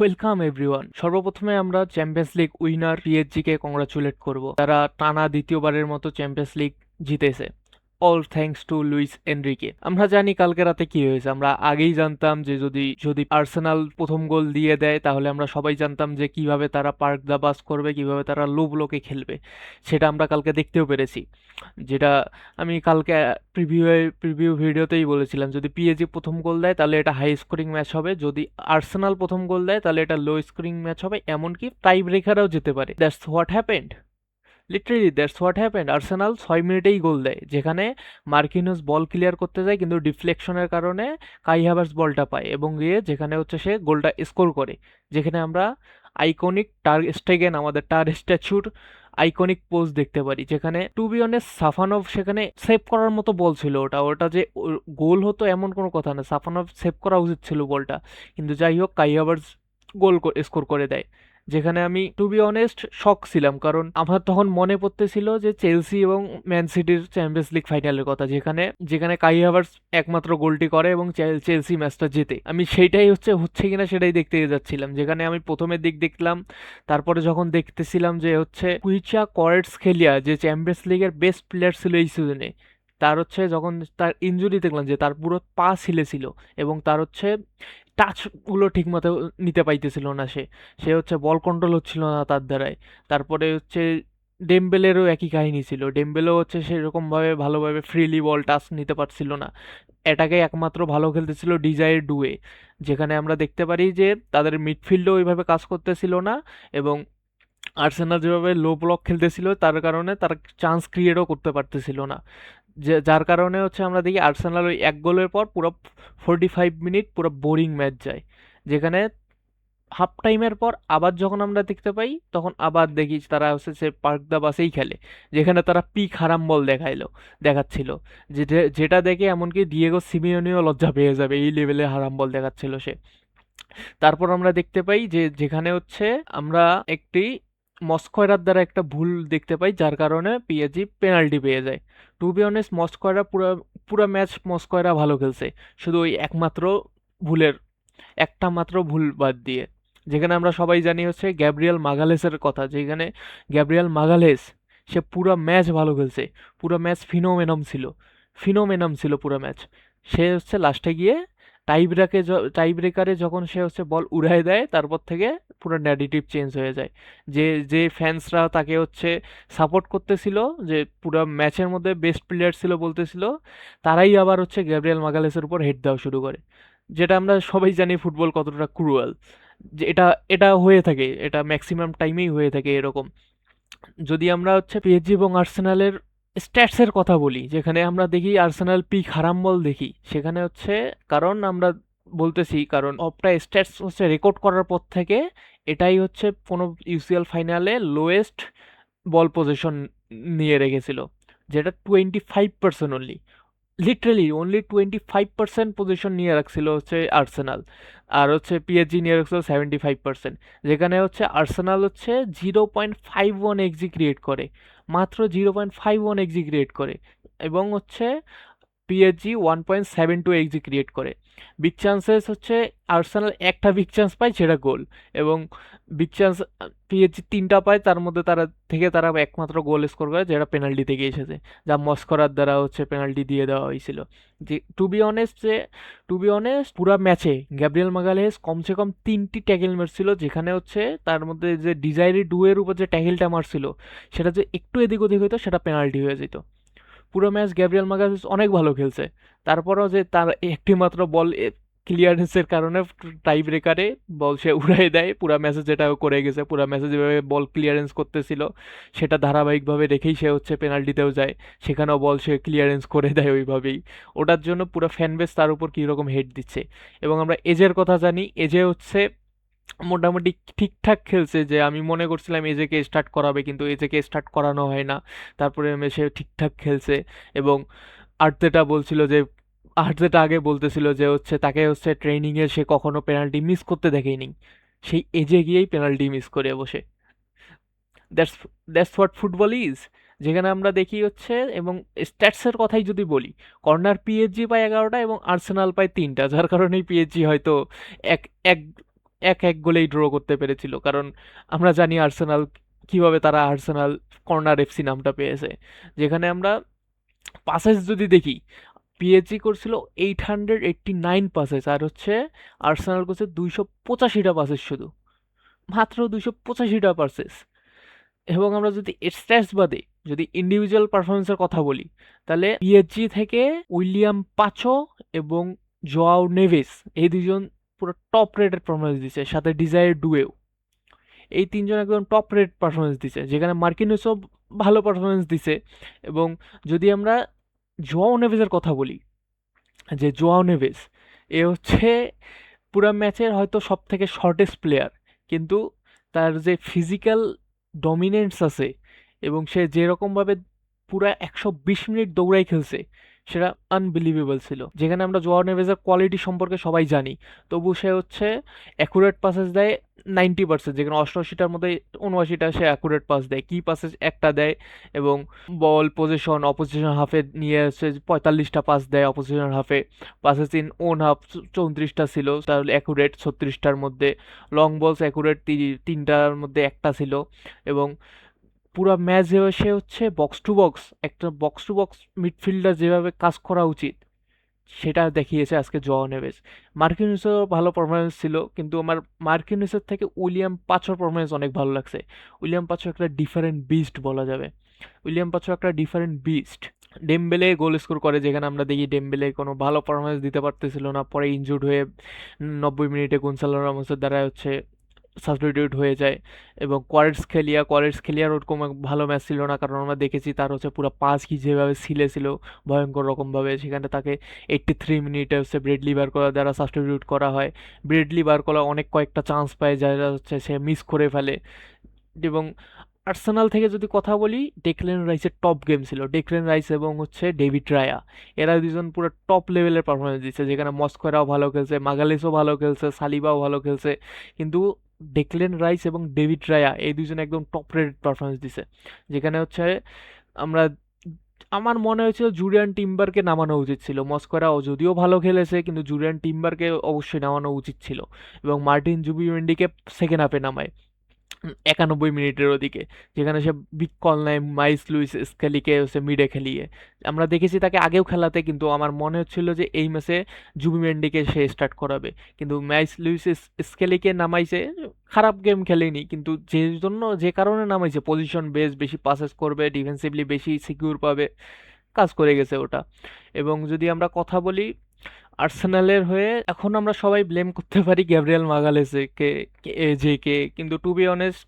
Welcome everyone. সর্বপ্রথমে আমরা champions league winner PSG কে কংগ্রাচুলেট করব। তারা টানা দ্বিতীয়বারের মতো চ্যাম্পিয়ন্স লিগ জিতেছে। All thanks to Luis Enrique. আমরা জানি কালকে রাতে কি হয়েছে। আমরা আগেই জানতাম যে যদি যদি আর্সেনাল প্রথম গোল দিয়ে দেয় তাহলে আমরা সবাই জানতাম যে কিভাবে তারা পার্ক দা বাস করবে, কিভাবে তারা লো ব্লকে খেলবে। সেটা আমরা কালকে দেখতেও পেরেছি। যেটা আমি কালকে প্রিভিউ ভিডিওতেই বলেছিলাম, যদি পিএসজি প্রথম গোল দেয় তাহলে এটা হাই স্কোরিং ম্যাচ হবে, যদি আর্সেনাল প্রথম গোল দেয় তাহলে এটা লো স্কোরিং ম্যাচ হবে, এমনকি টাই ব্রেকারও যেতে পারে। That's what happened. Literally that's what happened. Arsenal 6 মিনিটেই গোল দেয়, যেখানে মার্কিনোস বল ক্লিয়ার করতে যায় কিন্তু ডিফ্লেকশনের কারণে কাই হাভার্টজ বলটা পায় এবং গিয়ে যেখানে হচ্ছে সে গোলটা স্কোর করে। যেখানে আমরা আইকনিক টার স্টেগেন, আমাদের টার স্ট্যাচুর আইকনিক পোজ দেখতে পারি, যেখানে টু বি অনেস্ট সাফানভ সেখানে সেভ করার মতো বল ছিল। ওটা ওটা যে গোল হতো এমন কোনো কথা না, সাফানভ সেভ করা উচিত ছিল বলটা, কিন্তু যাই হোক কাই হাভার্টজ গোল স্কোর করে দেয়। যেখানে আমি টু বি অনেস্ট শক ছিলাম, কারণ আমার তখন মনে পড়তেছিল যে চেলসি এবং ম্যান সিটির চ্যাম্পিয়ন্স লিগ ফাইনালের কথা, যেখানে যেখানে কাই হাভার্টজ একমাত্র গোলটি করে এবং চেলসি ম্যাচটা জেতে। আমি সেইটাই হচ্ছে কিনা সেটাই দেখতে যাচ্ছিলাম, যেখানে আমি প্রথমের দিক দেখলাম। তারপরে যখন দেখতেছিলাম যে হচ্ছে কুইচা করেটসখেলিয়া, যে চ্যাম্পিয়ন্স লিগের বেস্ট প্লেয়ার ছিল এই সিজনে, তার হচ্ছে যখন তার ইনজুরি দেখলাম যে তার পুরো পা ছিলে এবং তার হচ্ছে টাচগুলো ঠিকমতো নিতে পাইতেছিল না। সে সে হচ্ছে বল কন্ট্রোল হচ্ছিল না তার দ্বারাই। তারপরে হচ্ছে ডেমবেলেরও একই কাহিনী ছিল। ডেমবেলেও হচ্ছে সেরকমভাবে ভালোভাবে ফ্রিলি বল টাচ নিতে পারছিল না। এটাকে একমাত্র ভালো খেলতেছিল ডিজায়ার ডুয়ে, যেখানে আমরা দেখতে পারি যে তাদের মিডফিল্ডও ওইভাবে কাজ করতেছিল না এবং আর্সেনাল যেভাবে লো ব্লক খেলতেছিল তার কারণে তারা চান্স ক্রিয়েটও করতে পারতেছিল না। যার কারণে হচ্ছে আমরা দেখি আর্সেনাল ওই এক গোলের পর পুরো 45 মিনিট পুরো বোরিং ম্যাচ যায়। যেখানে হাফ টাইমের পর আবার যখন আমরা দেখতে পাই তখন আবার দেখি তারা হচ্ছে সে পার্ক দা বাসেই খেলে, যেখানে তারা পিক হারাম বল দেখাচ্ছিল। যেটা দেখে এমনকি ডিয়েগো সিমিওনিও লজ্জা পেয়ে যাবে, এই লেভেলে হারাম বল দেখাচ্ছিল সে। তারপর আমরা দেখতে পাই যে যেখানে হচ্ছে আমরা একটি মস্কয়রার দ্বারা একটা ভুল দেখতে পাই, যার কারণে পিএসজি পেনাল্টি পেয়ে যায়। টু বি অনেস্ট মস্কয়রা পুরা ম্যাচ মস্কয়রা ভালো খেলছে, শুধু ওই ভুলের একটা মাত্র ভুল বাদ দিয়ে। যেখানে আমরা সবাই জানি হচ্ছে গ্যাব্রিয়েল মাগালেসের কথা, যেখানে গ্যাব্রিয়েল মাগালেস সে পুরো ম্যাচ ভালো খেলছে, পুরো ম্যাচ ফিনোমেনাম ছিল পুরো ম্যাচ। সে হচ্ছে লাস্টে গিয়ে টাই ব্রেকারে যখন সে হচ্ছে বল উড়ায় দেয়, তারপর থেকে পুরো ন্যারেটিভ চেঞ্জ হয়ে যায়। যে যে ফ্যান্সরা তাকে হচ্ছে সাপোর্ট করতেছিল, যে পুরো ম্যাচের মধ্যে বেস্ট প্লেয়ার ছিল বলতেছিল, তারাই আবার হচ্ছে গ্যাব্রিয়েল মাগালেসের উপর হেড দেওয়া শুরু করে। যেটা আমরা সবাই জানি ফুটবল কতটা ক্রুয়াল, যে এটা এটা হয়ে থাকে, এটা ম্যাক্সিমাম টাইমেই হয়ে থাকে এরকম। যদি আমরা হচ্ছে পিএসজি এবং আর্সেনালের স্ট্যাটসের কথা বলি, যেখানে আমরা দেখি আর্সেনাল পিক হারাম বল দেখি, সেখানে হচ্ছে কারণ আমরা বলতেছি কারণ অপটা স্ট্যাটস হচ্ছে রেকর্ড করার পর থেকে এটাই হচ্ছে কোনো ইউসিএল ফাইনালে লোয়েস্ট বল পজিশন নিয়ে রেখেছিল, যেটা 25% অনলি। লিটারেলি অনলি 25% পজিশন নিয়ে রাখছিল হচ্ছে আর্সেনাল, আর হচ্ছে পিএসজি নিয়ে রাখছিল 75%। যেখানে হচ্ছে আর্সেনাল হচ্ছে 0.51 এক্সি ক্রিয়েট করে, মাত্র 0.51 এক্সি ক্রিয়েট করে, এবং হচ্ছে পিএসজি 1.72 এক্সি ক্রিয়েট করে। বিগ চান্সেস হচ্ছে আর্সেনাল একটা বিগ চান্স পায়, সেটা গোল। এবং বিগ চান্স পিএসজি 3টা পায়, তার মধ্যে তারা একমাত্র গোল স্কোর করে, যেটা পেনাল্টি থেকে এসেছে, যা মস্করার দ্বারা হচ্ছে পেনাল্টি দিয়ে দেওয়া হয়েছিল। যে টু বি অনেস্ট পুরা ম্যাচে গ্যাব্রিয়েল মাগালেস কমসে কম 3টি ট্যাকেল মারছিল, যেখানে হচ্ছে তার মধ্যে যে ডিজাইরি ডুয়ের উপর যে ট্যাকেলটা মারছিল সেটা যে একটু এদিক ওদিক হইতো সেটা পেনাল্টি হয়ে যেত। পুরো ম্যাচ গ্যাব্রিয়েল মাগালেস অনেক ভালো খেলছে। তারপরও যে তার একটি মাত্র বল ক্লিয়ারেন্সের কারণে টাই ব্রেকারে বল সে উড়াই দেয়, পুরা ম্যাচে যেটা ও করে গেছে, পুরা ম্যাচে যেভাবে বল ক্লিয়ারেন্স করতেছিল সেটা ধারাবাহিকভাবে রেখেই সে হচ্ছে পেনাল্টিতেও যায়, সেখানেও বল সে ক্লিয়ারেন্স করে দেয় ওইভাবেই। ওটার জন্য পুরো ফ্যানবেস তার উপর কীরকম হেড দিচ্ছে। এবং আমরা এজের কথা জানি, এজে হচ্ছে মোটামুটি ঠিকঠাক খেলছে, যে আমি মনে করছিলাম এজেকে স্টার্ট করাবে কিন্তু এজেকে স্টার্ট করানো হয় না। তারপরে সে ঠিকঠাক খেলছে। এবং আর্তেটা বলছিল যে আর্তেটা আগে বলতেছিল যে হচ্ছে তাকে হচ্ছে ট্রেনিংয়ে সে কখনো পেনাল্টি মিস করতে দেখেনি, সেই এজে গিয়েই পেনাল্টি মিস করে বসে। That's that's what football is. যেখানে আমরা দেখি হচ্ছে, এবং স্ট্যাটসের কথাই যদি বলি, কর্নার পিএসজি পায় 11টা এবং আর্সেনাল পায় 3টা, যার কারণেই পিএসজি হয়তো এক এক এক গোলেই ড্র করতে পেরেছিল, কারণ আমরা জানি আর্সেনাল কিভাবে তারা আর্সেনাল কর্নার এফসি নামটা পেয়েছে। যেখানে আমরা পাসেস যদি দেখি, পিএসজি করছিল 889 পাসেস, আর হচ্ছে আর্সেনাল করছে 285টা পাসেস, শুধু মাত্র 285টা পাসেস। এবং আমরা যদি স্ট্যাটস বাদে যদি ইন্ডিভিজুয়াল পারফরমেন্সের কথা বলি, তাহলে পিএসজি থেকে উইলিয়াম পাচো এবং জোয়াও নেভেস, এই দুজন পুরো টপ রেটেড পারফরমেন্স দিছে, সাথে ডিজায়ার ডুয়েও, এই তিনজন একদম টপ রেট পারফরমেন্স দিছে। যেখানে মার্কিনুসও ভালো পারফরমেন্স দিছে। এবং যদি আমরা জোয়াও নেভেসের কথা বলি, যে জোয়াও নেভেস এ হচ্ছে পুরা ম্যাচের হয়তো সব থেকে শর্টেস্ট প্লেয়ার, কিন্তু তার যে ফিজিক্যাল ডমিনেন্স আছে এবং সে যেরকমভাবে পুরা 120 মিনিট দৌড়াই খেলছে, সেটা আনবিলিভেবল ছিল। যেখানে আমরা জোয়াও নেভেজের কোয়ালিটি সম্পর্কে সবাই জানি, তবু সে হচ্ছে অ্যাকুরেট পাসেস দেয় 90%, যেখানে 88টার মধ্যে 79টা সে অ্যাকুরেট পাস দেয়, কি পাসেস একটা দেয়। এবং বল পজিশন অপোজিশন হাফে নিয়ে এসে 45টা পাস দেয় অপোজিশন হাফে, পাসেস ইন ওন হাফ 34টা ছিল, তাহলে অ্যাকুরেট 36টার মধ্যে, লং বলস অ্যাকুরেট 3টার মধ্যে একটা ছিল। এবং পুরো ম্যাচ সে হচ্ছে বক্স টু বক্স মিডফিল্ডার যেভাবে কাজ করা উচিত সেটা দেখিয়েছে আজকে জোয়াও নেভেস। মার্কিনিসেরও ভালো পারফরমেন্স ছিল, কিন্তু আমার মার্কিনিসের থেকে উইলিয়াম পাচোর পারফরমেন্স অনেক ভালো লাগছে। উইলিয়াম পাচো একটা ডিফারেন্ট বিস্ট বলা যাবে। উইলিয়াম পাচো একটা ডিফারেন্ট বিস্ট। ডেমবেলে গোল স্কোর করে, যেখানে আমরা দেখি ডেমবেলে কোনো ভালো পারফরমেন্স দিতে পারতেছিল না, পরে ইনজুর্ড হয়ে 90 মিনিটে গোনসালো রামোসের দ্বারা হচ্ছে সাবস্টিটিউট হয়ে যায়। এবং কোয়ারেটস খেলিয়ার ওরকম এক ভালো ম্যাচ ছিল না, কারণ আমরা দেখেছি তার হচ্ছে পুরো পাস কি যেভাবে ছিল ভয়ঙ্কর রকমভাবে, সেখানে তাকে 83 মিনিটে হচ্ছে ব্রেডলি বারকোলা দ্বারা সাবস্টিটিউট করা হয়। ব্রেডলি বারকোলা অনেক কয়েকটা চান্স পায় যারা হচ্ছে সে মিস করে ফেলে। এবং আর্সেনাল থেকে যদি কথা বলি, ডেকলেন রাইসের টপ গেম ছিল। ডেকলেন রাইস এবং হচ্ছে ডেভিড রায়া, এরা দুজন পুরো টপ লেভেলের পারফরমেন্স দিচ্ছে, যেখানে মস্কোরাও ভালো খেলছে, মাগালেসও ভালো খেলছে, সালিবাও ভালো খেলছে। কিন্তু ডেকলেন রাইস এবং ডেভিড রায়া এই দুজন একদম টপ রেটেড পারফরমেন্স দিছে। যেখানে হচ্ছে আমরা, আমার মনে হয়েছিল জুরিয়ান টিম্বারকে নামানো উচিত ছিল। মস্কোরাও যদিও ভালো খেলেছে, কিন্তু জুরিয়ান টিম্বারকে অবশ্যই নামানো উচিত ছিল। এবং মার্টিন জুবিমেন্ডিকে সেকেন্ড হাফে নামায় 91 মিনিটের ওদিকে, যেখানে সে বিগ কল নেয় মাইস লুইস স্কেলিকে হচ্ছে মিডে খেলিয়ে। আমরা দেখেছি তাকে আগেও খেলাতে, কিন্তু আমার মনে হচ্ছিল যে এই ম্যাচে জুবিমেন্ডিকে সে স্টার্ট করাবে, কিন্তু মাইস লুইস স্কেলিকে নামাইছে। খারাপ গেম খেলেনি, কিন্তু যে কারণে নামাইছে, পজিশন বেস, বেশি পাসেস করবে, ডিফেন্সিভলি বেশি সিকিউর পাবে, কাজ করে গেছে ওটা। এবং যদি আমরা কথা বলি আর্সেনালের হয়ে, এখন আমরা সবাই ব্লেম করতে পারি গ্যাব্রিয়েল মাগালেসকে, কিন্তু টু বি অনেস্ট,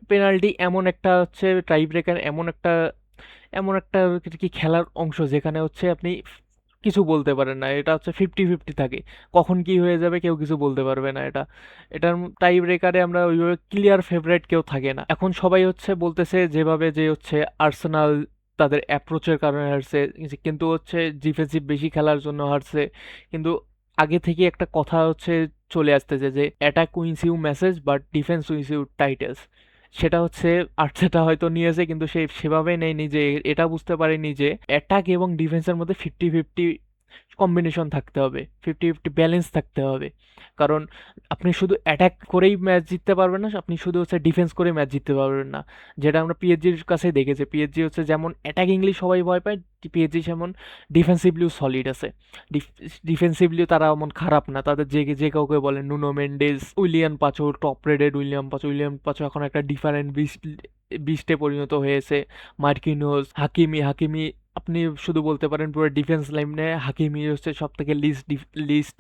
পেনাল্টি এমন একটা হচ্ছে টাই ব্রেকার, এমন একটা কি খেলার অংশ, যেখানে হচ্ছে আপনি কিছু বলতে পারেন না। এটা হচ্ছে 50-50 থাকে, কখন কি হয়ে যাবে কেউ কিছু বলতে পারবে না। এটার টাই ব্রেকারে আমরা ওইভাবে ক্লিয়ার ফেভারিট কেউ থাকে না। এখন সবাই হচ্ছে বলতেছে যেভাবে যে হচ্ছে আর্সেনাল তাদের অ্যাপ্রোচের কারণে হারছে, কিন্তু হচ্ছে ডিফেন্সিভ বেশি খেলার জন্য হারছে। কিন্তু আগে থেকে একটা কথা হচ্ছে চলে আসতেছে যে attack wins you matches but defence wins you titles. সেটা হচ্ছে আর্টেটা হয়তো নিয়েছে, কিন্তু সে সেভাবে নেয়নি, যে এটা বুঝতে পারেনি যে অ্যাটাক এবং ডিফেন্সের মধ্যে 50-50 কম্বিনেশন থাকতে হবে, 50-50 ব্যালেন্স থাকতে হবে। কারণ আপনি শুধু অ্যাটাক করেই ম্যাচ জিততে পারবেন না, আপনি শুধু হচ্ছে ডিফেন্স করে ম্যাচ জিততে পারবেন না। যেটা আমরা পিএসজির কাছে দেখেছি, পিএসজি হচ্ছে যেমন অ্যাটাকিংলি সবাই ভয় পায়, পিএসজি যেমন ডিফেন্সিভলিও সলিড আছে। ডিফেন্সিভলিও তারা এমন খারাপ না, তাদের যে কাউকে বলেন Nuno Mendes, William পাচো, top রেডেড William পাচো এখন একটা ডিফারেন্ট বিস্টে পরিণত হয়েছে। মার্কিনোস, হাকিমি আপনি শুধু বলতে পারেন পুরো ডিফেন্স লাইনে হাকিমি হচ্ছে সব থেকে লিস্ট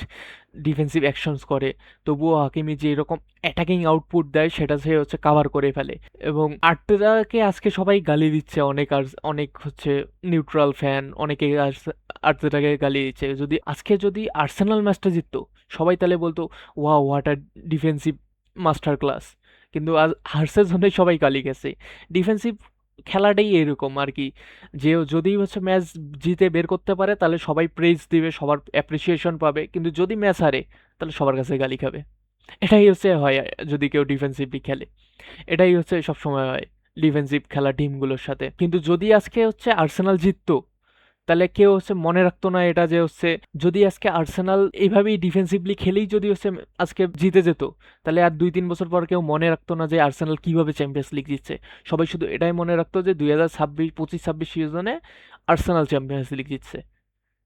ডিফেন্সিভ অ্যাকশনস করে, তবুও হাকিমি যে এরকম অ্যাটাকিং আউটপুট দেয় সেটা সে হচ্ছে কাভার করে ফেলে। এবং আর্তেটাকে আজকে সবাই গালি দিচ্ছে, অনেক হচ্ছে নিউট্রাল ফ্যান, অনেকে আর্তেটাকে গালি দিচ্ছে। যদি আর্সেনাল ম্যাচটা জিততো, সবাই তাহলে বলতো wow what a defensive master class. কিন্তু আজ হারসের জন্যই সবাই গালি গেছে। ডিফেন্সিভ খেলাটাই এরকম আর কি, যে যদি হচ্ছে ম্যাচ জিতে বের করতে পারে তাহলে সবাই প্রেজ দিবে, সবার অ্যাপ্রিসিয়েশন পাবে, কিন্তু যদি ম্যাচ হারে তাহলে সবার কাছে গালি খাবে। এটাই হচ্ছে হয় যদি কেউ ডিফেন্সিভলি খেলে, এটাই হচ্ছে সবসময় হয় ডিফেন্সিভ খেলা টিমগুলোর সাথে। কিন্তু যদি আজকে হচ্ছে আর্সেনাল জিততো, তাহলে কেউ হচ্ছে মনে রাখতো না এটা যে হচ্ছে যদি আজকে আর্সেনাল এইভাবেই ডিফেন্সিভলি খেলেই যদি হচ্ছে আজকে জিতে যেত, তাহলে আর 2-3 বছর পর কেউ মনে রাখতো না যে আর্সেনাল কিভাবে চ্যাম্পিয়ন্স লিগ জিতছে। সবাই শুধু এটাই মনে রাখতো যে 2025 সিজনে আর্সেনাল চ্যাম্পিয়ন্স লিগ জিতছে।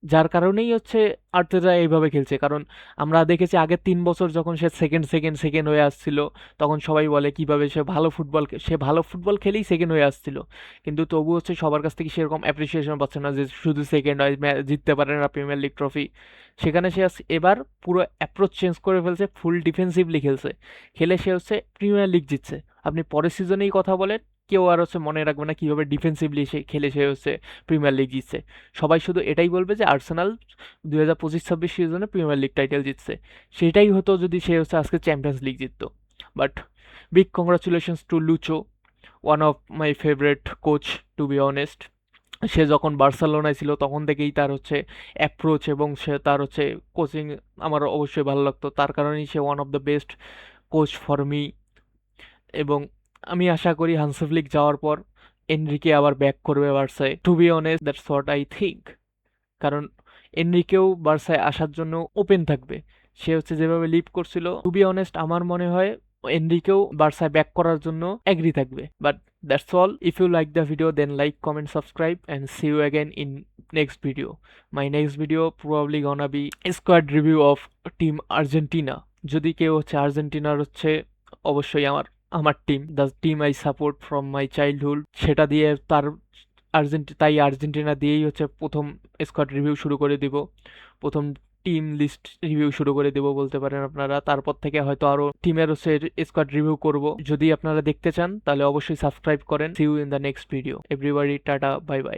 যার কারণেই হচ্ছে আর্তেটা এইভাবে খেলছে। কারণ আমরা দেখেছি আগের 3 বছর যখন সে সেকেন্ড হয়ে আসছিল, তখন সবাই বলে কিভাবে সে ভালো ফুটবল খেলেই সেকেন্ড হয়ে আসছিল। কিন্তু তবু হচ্ছে সবার কাছ থেকে সেরকম অ্যাপ্রিসিয়েশন পাচ্ছে না যে শুধু সেকেন্ড হয়, জিততে পারে না প্রিমিয়ার লিগ ট্রফি। সেখানে সে এবার পুরো অ্যাপ্রোচ চেঞ্জ করে ফেলছে, ফুল ডিফেন্সিভলি খেলছে, খেলে সে হচ্ছে প্রিমিয়ার লিগ জিতছে। আপনি পরের সিজনেই কথা বলেন, কেউ আর হচ্ছে মনে রাখবে না কিভাবে ডিফেন্সিভলি সে খেলে সে হচ্ছে প্রিমিয়ার লিগ জিতছে। সবাই শুধু এটাই বলবে যে আর্সেনাল 2025-26 সিজনে প্রিমিয়ার লিগ টাইটেল জিতছে। সেটাই হতো যদি সে হচ্ছে আজকে চ্যাম্পিয়ন্স লিগ জিততো। But big congratulations to Lucho, one of my favourite coach to be honest. সে যখন বার্সেলোনায় ছিল তখন থেকেই তার হচ্ছে অ্যাপ্রোচ এবং সে তার হচ্ছে কোচিং আমার অবশ্যই ভালো লাগতো। তার কারণেই সে one of the best coach for me. এবং আমি আশা করি হান্সি ফ্লিক যাওয়ার পর এনরিকে আবার ব্যাক করবে বার্সায়। To be honest that's what I think. কারণ এনরিকেও বার্সায় আসার জন্য ওপেন থাকবে। সে হচ্ছে যেভাবে লিভ করছিল, টু বি অনেস্ট আমার মনে হয় এনরিকেও বার্সায় ব্যাক করার জন্য এগ্রি থাকবে। But that's all. If you like the video then like, comment, subscribe and see you again in next video. My next video probably gonna be squad review of team Argentina. যদি কেউ হচ্ছে আর্জেন্টিনার হচ্ছে অবশ্যই আমার team, the team I support from my childhood, সেটা দিয়ে তাই আর্জেন্টিনা দিয়েই হচ্ছে প্রথম স্কোয়াড রিভিউ শুরু করে দিব, প্রথম টিম লিস্ট রিভিউ শুরু করে দেব বলতে পারেন আপনারা। তারপর থেকে হয়তো আরও টিমের হচ্ছে স্কোয়াড রিভিউ করব। যদি আপনারা দেখতে চান তাহলে অবশ্যই সাবস্ক্রাইব করেন। See you in the next video. Everybody tata, bye by.